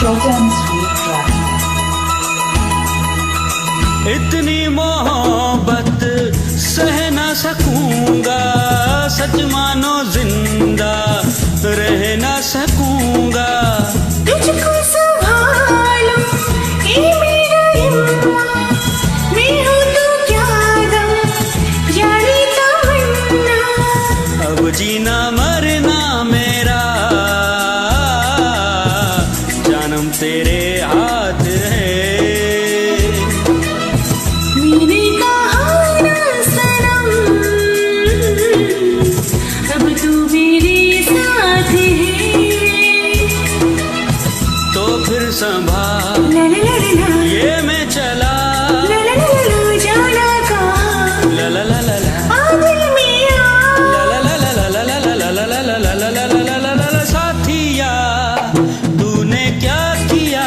short and sweet track. इतनी मोहब्बत सह ना सकूंगा, सच मानो जिंदा रह ना सकूंगा। तुझको संभालूं ये मेरा हिम्मा, मैं हूँ तो क्या दम जाने तमन्ना। अब जीना मरना मेरा जानम तेरे हाथ है। मैंने कहा ना सनम, अब तू मेरे साथ है। तो फिर संभाल ला ला ला ला ला, ये मैं चला, ला ला ला ला, जाना कहाँ ला ला ला ला ला, आदिल मियाँ। ला ला ला ला ला ला ला ला ला ला ला ला ला ला ला ला ला ला। साथिया तूने क्या किया,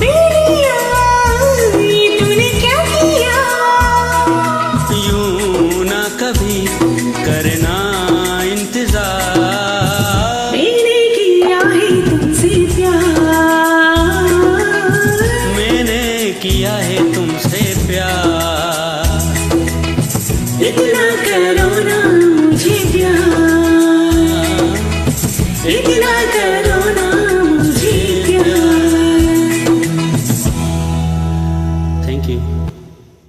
बेरिया तूने क्या किया। यूं ना कभी करना इंतजार, मैंने किया है तुमसे प्यार, मैंने किया है तुमसे प्यार। इतना करो ना मुझे प्यार, इतना करो